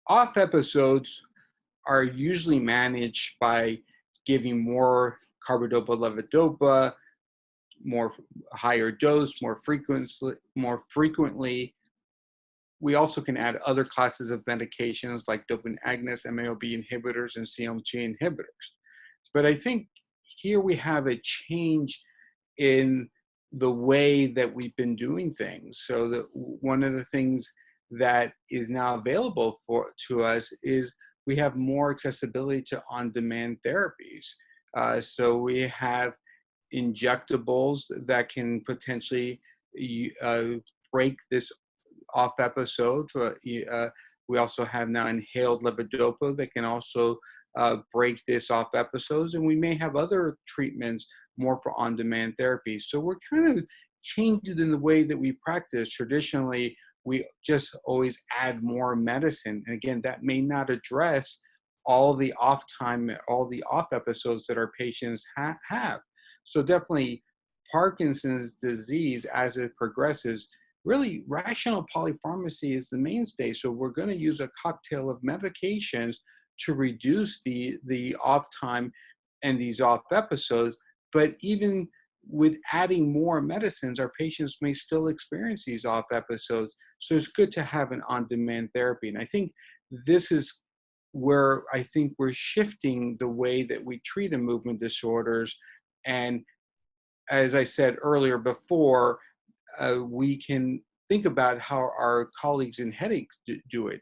Off episodes are usually managed by giving more carbidopa-levodopa, more higher dose, more frequently. We also can add other classes of medications like dopamine agonists, MAO-B inhibitors, and COMT inhibitors. But I think here we have a change in the way that we've been doing things. So that one of the things that is now available to us is we have more accessibility to on-demand therapies. So we have injectables that can potentially uh, break this off episode. We also have now inhaled levodopa that can also break this off episodes, and we may have other treatments more for on-demand therapy. So we're kind of changing in the way that we practice. Traditionally, we just always add more medicine, and again, that may not address all the off time, all the off episodes that our patients have. So definitely, Parkinson's disease, as it progresses, really rational polypharmacy is the mainstay. So we're going to use a cocktail of medications to reduce the off time and these off episodes. But even with adding more medicines, our patients may still experience these off episodes. So it's good to have an on-demand therapy. And I think this is where I think we're shifting the way that we treat in movement disorders. And as I said earlier before, we can think about how our colleagues in headaches do it.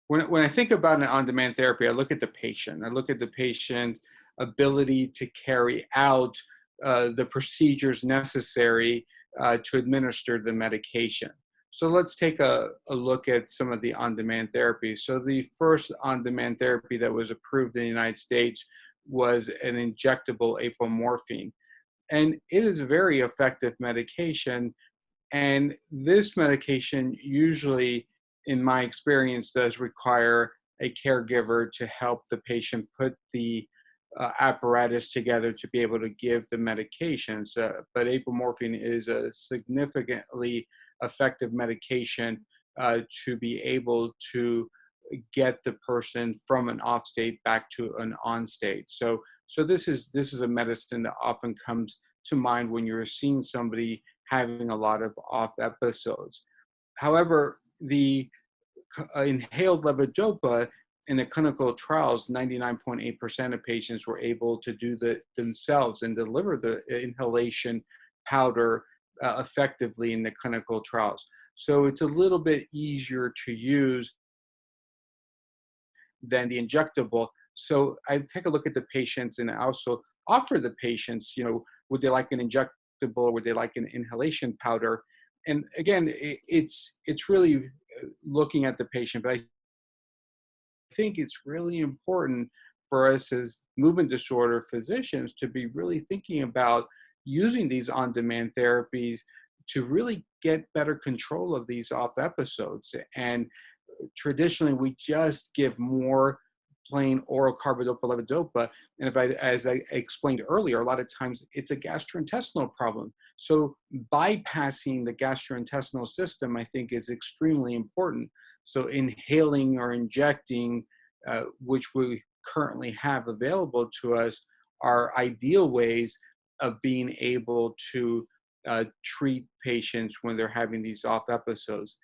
When I think about an on-demand therapy, I look at the patient. I look at the patient's ability to carry out the procedures necessary to administer the medication. So let's take a look at some of the on-demand therapies. So the first on-demand therapy that was approved in the United States was an injectable apomorphine. And it is a very effective medication. And this medication usually, in my experience, does require a caregiver to help the patient put the apparatus together to be able to give the medications. But apomorphine is a significantly effective medication to be able to get the person from an off state back to an on state. So this is a medicine that often comes to mind when you're seeing somebody having a lot of off episodes. However, the inhaled levodopa in the clinical trials, 99.8% of patients were able to do themselves and deliver the inhalation powder effectively in the clinical trials. So it's a little bit easier to use than the injectable. So I take a look at the patients and I also offer the patients, would they like an injectable or would they like an inhalation powder? And again, it's really looking at the patient, but I think it's really important for us as movement disorder physicians to be really thinking about using these on-demand therapies to really get better control of these off episodes. And traditionally, we just give more plain oral carbidopa-levodopa. And as I explained earlier, a lot of times it's a gastrointestinal problem. So bypassing the gastrointestinal system, I think, is extremely important. So inhaling or injecting, which we currently have available to us, are ideal ways of being able to treat patients when they're having these off episodes.